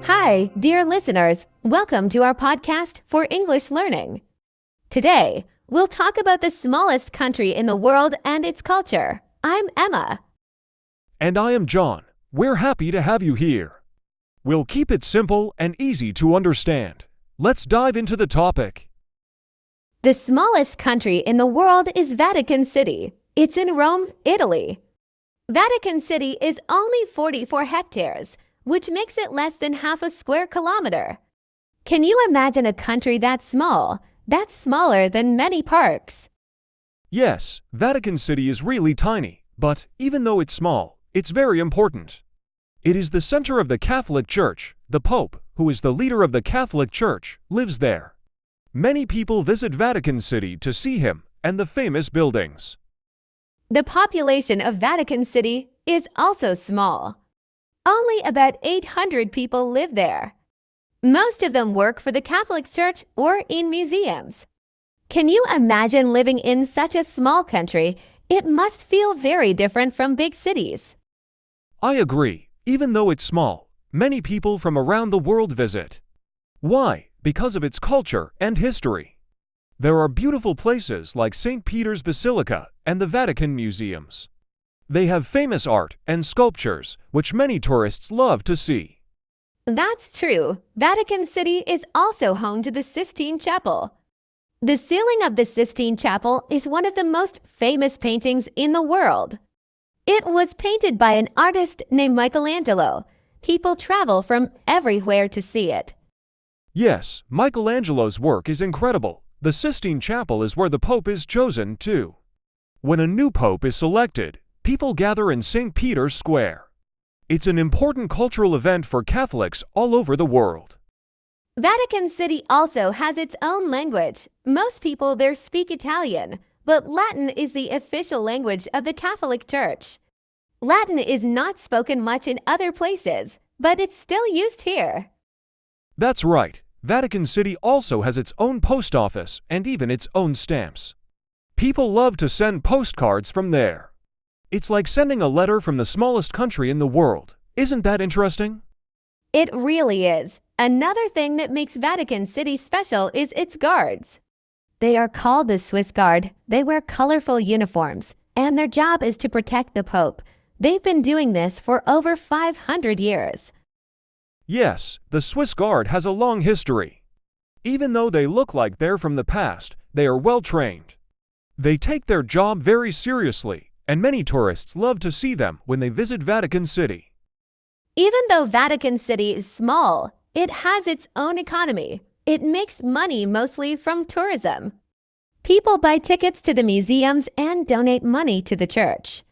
Hi, dear listeners. Welcome to our podcast for English learning. Today, we'll talk about the smallest country in the world and its culture. I'm Emma. And I am John. We're happy to have you here. We'll keep it simple and easy to understand. Let's dive into the topic. The smallest country in the world is Vatican City. It's in Rome, Italy. Vatican City is only 44 hectares, which makes it less than half a square kilometer. Can you imagine a country that small? That's smaller than many parks. Yes, Vatican City is really tiny, but even though it's small, it's very important. It is the center of the Catholic Church. The Pope, who is the leader of the Catholic Church, lives there. Many people visit Vatican City to see him and the famous buildings. The population of Vatican City is also small. Only about 800 people live there. Most of them work for the Catholic Church or in museums. Can you imagine living in such a small country? It must feel very different from big cities. I agree. Even though it's small, many people from around the world visit. Why? Because of its culture and history. There are beautiful places like St. Peter's Basilica and the Vatican museums. They have famous art and sculptures, which many tourists love to see. That's true. Vatican City is also home to the Sistine Chapel. The ceiling of the Sistine Chapel is one of the most famous paintings in the world. It was painted by an artist named Michelangelo. People travel from everywhere to see it. Yes, Michelangelo's work is incredible. The Sistine Chapel is where the Pope is chosen, too. When a new Pope is selected, people gather in St. Peter's Square. It's an important cultural event for Catholics all over the world. Vatican City also has its own language. Most people there speak Italian, but Latin is the official language of the Catholic Church. Latin is not spoken much in other places, but it's still used here. That's right. Vatican City also has its own post office and even its own stamps. People love to send postcards from there. It's like sending a letter from the smallest country in the world. Isn't that interesting? It really is. Another thing that makes Vatican City special is its guards. They are called the Swiss Guard. They wear colorful uniforms, and their job is to protect the Pope. They've been doing this for over 500 years. Yes, the Swiss Guard has a long history. Even though they look like they're from the past, they are well trained. They take their job very seriously, and many tourists love to see them when they visit Vatican City. Even though Vatican City is small, it has its own economy. It makes money mostly from tourism. People buy tickets to the museums and donate money to the church.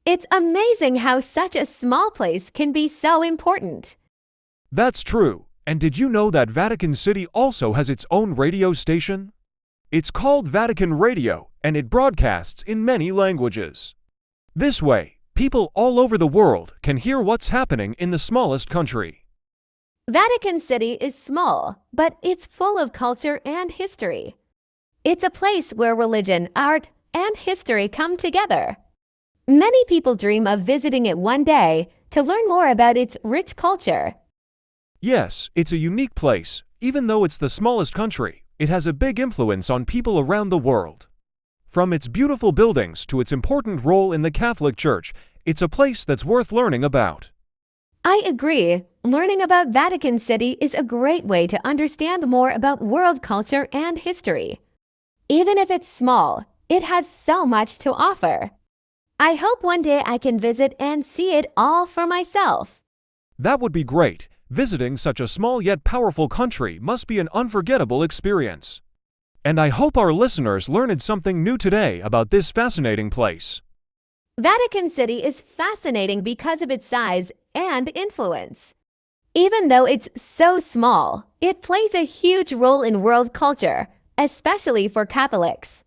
It's amazing how such a small place can be so important. That's true. And did you know that Vatican City also has its own radio station? It's called Vatican Radio, and it broadcasts in many languages. This way, people all over the world can hear what's happening in the smallest country. Vatican City is small, but it's full of culture and history. It's a place where religion, art, and history come together. Many people dream of visiting it one day to learn more about its rich culture. Yes, it's a unique place. Even though it's the smallest country, it has a big influence on people around the world. From its beautiful buildings to its important role in the Catholic Church, it's a place that's worth learning about. I agree. Learning about Vatican City is a great way to understand more about world culture and history. Even if it's small, it has so much to offer. I hope one day I can visit and see it all for myself. That would be great. Visiting such a small yet powerful country must be an unforgettable experience. And I hope our listeners learned something new today about this fascinating place. Vatican City is fascinating because of its size and influence. Even though it's so small, it plays a huge role in world culture, especially for Catholics.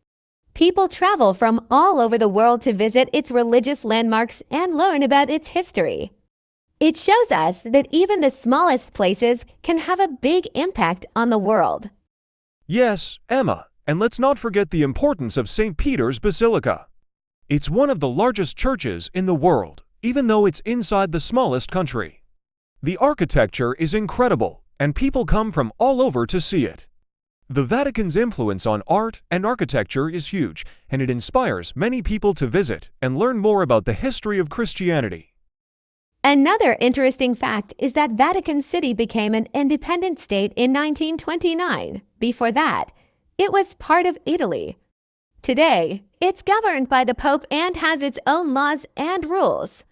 People travel from all over the world to visit its religious landmarks and learn about its history. It shows us that even the smallest places can have a big impact on the world. Yes, Emma, and let's not forget the importance of St. Peter's Basilica. It's one of the largest churches in the world, even though it's inside the smallest country. The architecture is incredible, and people come from all over to see it. The Vatican's influence on art and architecture is huge, and it inspires many people to visit and learn more about the history of Christianity. Another interesting fact is that Vatican City became an independent state in 1929. Before that, it was part of Italy. Today, it's governed by the Pope and has its own laws and rules.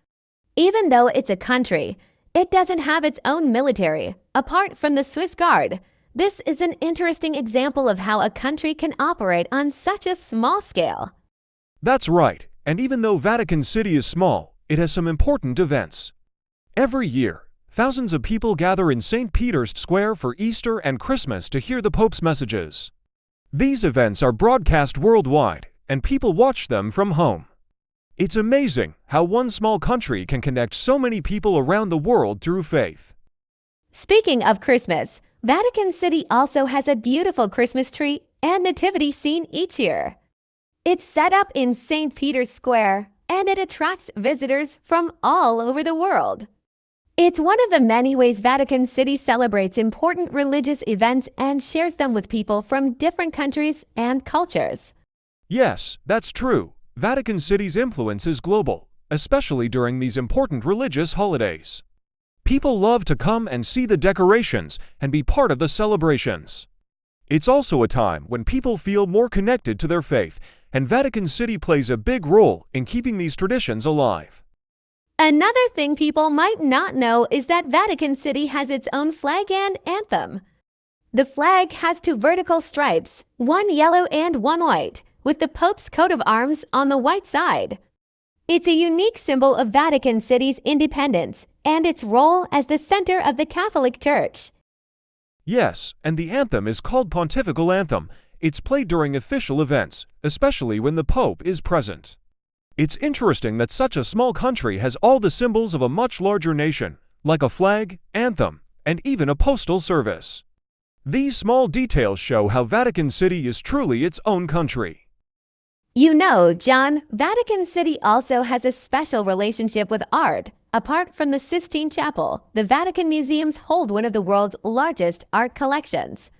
Even though it's a country, it doesn't have its own military, apart from the Swiss Guard. This is an interesting example of how a country can operate on such a small scale. That's right, and even though Vatican City is small, it has some important events. Every year, thousands of people gather in St. Peter's Square for Easter and Christmas to hear the Pope's messages. These events are broadcast worldwide, and people watch them from home. It's amazing how one small country can connect so many people around the world through faith. Speaking of Christmas, Vatican City also has a beautiful Christmas tree and nativity scene each year. It's set up in St. Peter's Square, and it attracts visitors from all over the world. It's one of the many ways Vatican City celebrates important religious events and shares them with people from different countries and cultures. Yes, that's true. Vatican City's influence is global, especially during these important religious holidays. People love to come and see the decorations and be part of the celebrations. It's also a time when people feel more connected to their faith, and Vatican City plays a big role in keeping these traditions alive. Another thing people might not know is that Vatican City has its own flag and anthem. The flag has two vertical stripes, one yellow and one white, with the Pope's coat of arms on the white side. It's a unique symbol of Vatican City's independence and its role as the center of the Catholic Church. Yes, and the anthem is called Pontifical Anthem. It's played during official events, especially when the Pope is present. It's interesting that such a small country has all the symbols of a much larger nation, like a flag, anthem, and even a postal service. These small details show how Vatican City is truly its own country. You know, John, Vatican City also has a special relationship with art. Apart from the Sistine Chapel, the Vatican museums hold one of the world's largest art collections.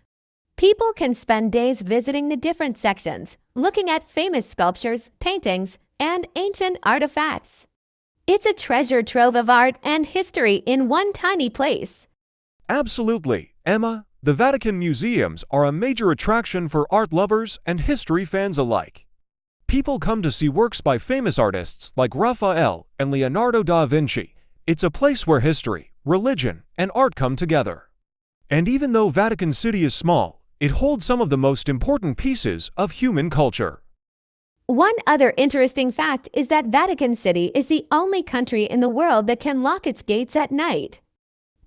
People can spend days visiting the different sections, looking at famous sculptures, paintings, and ancient artifacts. It's a treasure trove of art and history in one tiny place. Absolutely, Emma. The Vatican museums are a major attraction for art lovers and history fans alike. People come to see works by famous artists like Raphael and Leonardo da Vinci. It's a place where history, religion, and art come together. And even though Vatican City is small, it holds some of the most important pieces of human culture. One other interesting fact is that Vatican City is the only country in the world that can lock its gates at night.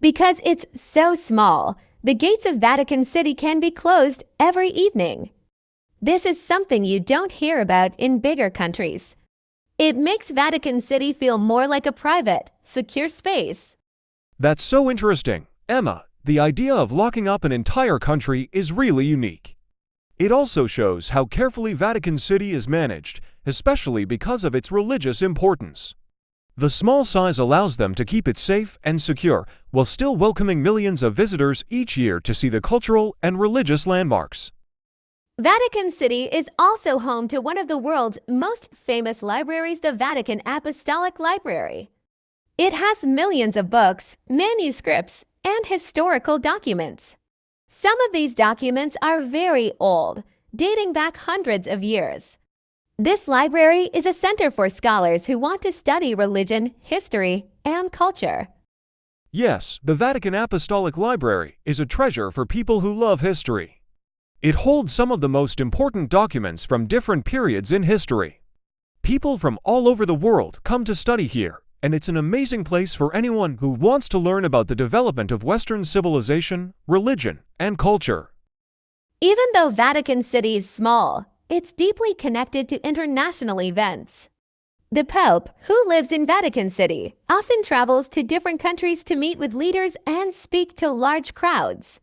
Because it's so small, the gates of Vatican City can be closed every evening. This is something you don't hear about in bigger countries. It makes Vatican City feel more like a private, secure space. That's so interesting, Emma. The idea of locking up an entire country is really unique. It also shows how carefully Vatican City is managed, especially because of its religious importance. The small size allows them to keep it safe and secure, while still welcoming millions of visitors each year to see the cultural and religious landmarks. Vatican City is also home to one of the world's most famous libraries, the Vatican Apostolic Library. It has millions of books, manuscripts, and historical documents. Some of these documents are very old, dating back hundreds of years. This library is a center for scholars who want to study religion, history, and culture. Yes, the Vatican Apostolic Library is a treasure for people who love history. It holds some of the most important documents from different periods in history. People from all over the world come to study here, and it's an amazing place for anyone who wants to learn about the development of Western civilization, religion, and culture. Even though Vatican City is small, it's deeply connected to international events. The Pope, who lives in Vatican City, often travels to different countries to meet with leaders and speak to large crowds.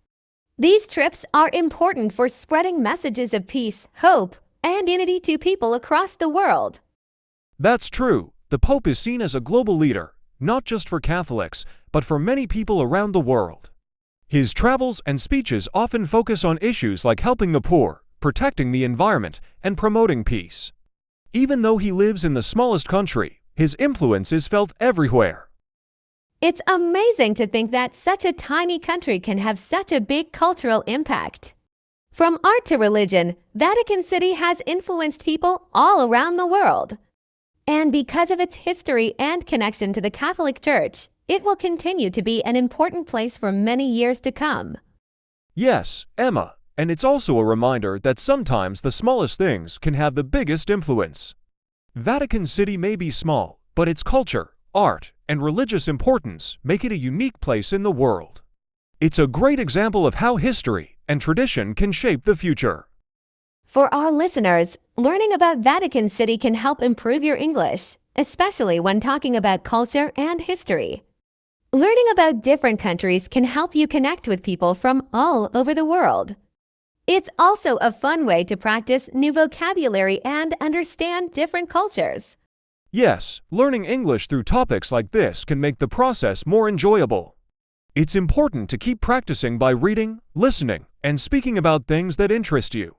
These trips are important for spreading messages of peace, hope, and unity to people across the world. That's true. The Pope is seen as a global leader, not just for Catholics, but for many people around the world. His travels and speeches often focus on issues like helping the poor, protecting the environment, and promoting peace. Even though he lives in the smallest country, his influence is felt everywhere. It's amazing to think that such a tiny country can have such a big cultural impact. From art to religion, Vatican City has influenced people all around the world. And because of its history and connection to the Catholic Church, it will continue to be an important place for many years to come. Yes, Emma, and it's also a reminder that sometimes the smallest things can have the biggest influence. Vatican City may be small, but its culture, art, and religious importance make it a unique place in the world. It's a great example of how history and tradition can shape the future. For our listeners, learning about Vatican City can help improve your English, especially when talking about culture and history. Learning about different countries can help you connect with people from all over the world. It's also a fun way to practice new vocabulary and understand different cultures. Yes, learning English through topics like this can make the process more enjoyable. It's important to keep practicing by reading, listening, and speaking about things that interest you.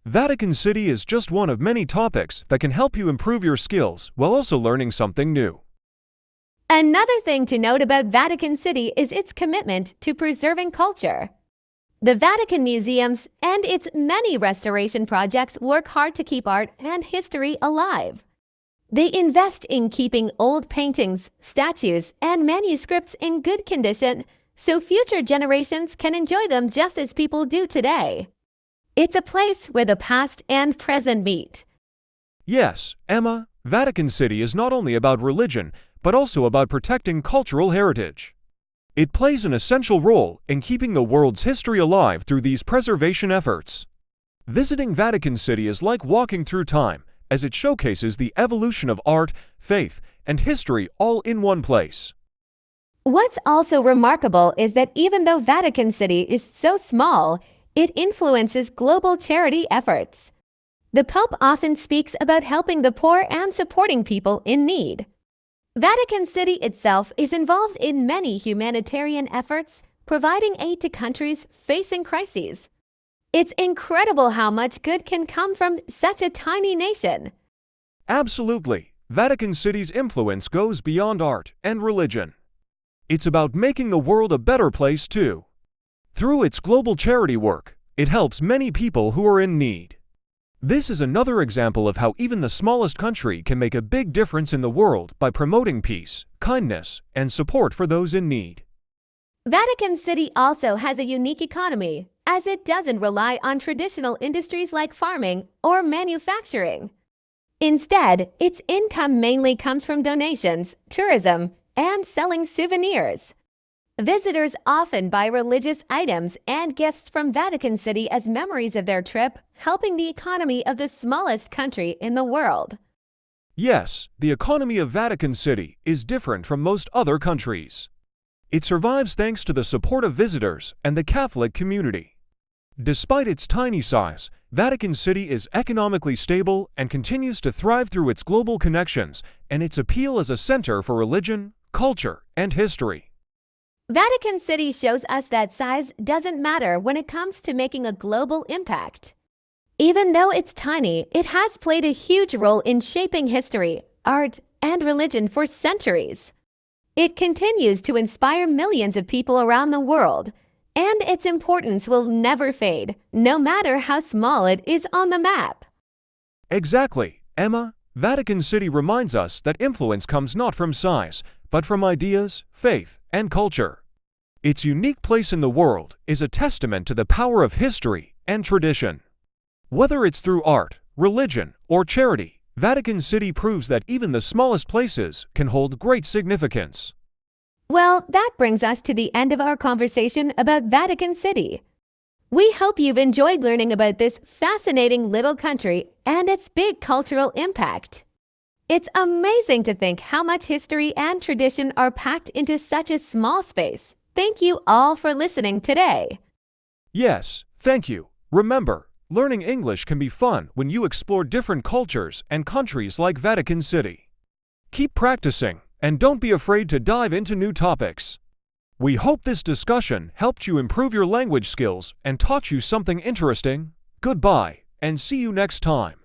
Vatican City is just one of many topics that can help you improve your skills while also learning something new. Another thing to note about Vatican City is its commitment to preserving culture. The Vatican Museums and its many restoration projects work hard to keep art and history alive. They invest in keeping old paintings, statues, and manuscripts in good condition so future generations can enjoy them just as people do today. It's a place where the past and present meet. Yes, Emma, Vatican City is not only about religion, but also about protecting cultural heritage. It plays an essential role in keeping the world's history alive through these preservation efforts. Visiting Vatican City is like walking through time, as it showcases the evolution of art, faith, and history all in one place. What's also remarkable is that even though Vatican City is so small, it influences global charity efforts. The Pope often speaks about helping the poor and supporting people in need. Vatican City itself is involved in many humanitarian efforts, providing aid to countries facing crises. It's incredible how much good can come from such a tiny nation. Absolutely. Vatican City's influence goes beyond art and religion. It's about making the world a better place too. Through its global charity work, it helps many people who are in need. This is another example of how even the smallest country can make a big difference in the world by promoting peace, kindness, and support for those in need. Vatican City also has a unique economy, as it doesn't rely on traditional industries like farming or manufacturing. Instead, its income mainly comes from donations, tourism, and selling souvenirs. Visitors often buy religious items and gifts from Vatican City as memories of their trip, helping the economy of the smallest country in the world. Yes, the economy of Vatican City is different from most other countries. It survives thanks to the support of visitors and the Catholic community. Despite its tiny size, Vatican City is economically stable and continues to thrive through its global connections and its appeal as a center for religion, culture, and history. Vatican City shows us that size doesn't matter when it comes to making a global impact. Even though it's tiny, it has played a huge role in shaping history, art, and religion for centuries. It continues to inspire millions of people around the world, and its importance will never fade, no matter how small it is on the map. Exactly, Emma. Vatican City reminds us that influence comes not from size, but from ideas, faith, and culture. Its unique place in the world is a testament to the power of history and tradition. Whether it's through art, religion, or charity, Vatican City proves that even the smallest places can hold great significance. Well, that brings us to the end of our conversation about Vatican City. We hope you've enjoyed learning about this fascinating little country and its big cultural impact. It's amazing to think how much history and tradition are packed into such a small space. Thank you all for listening today. Yes, thank you. Remember, learning English can be fun when you explore different cultures and countries like Vatican City. Keep practicing And don't be afraid to dive into new topics. We hope this discussion helped you improve your language skills and taught you something interesting. Goodbye, and see you next time.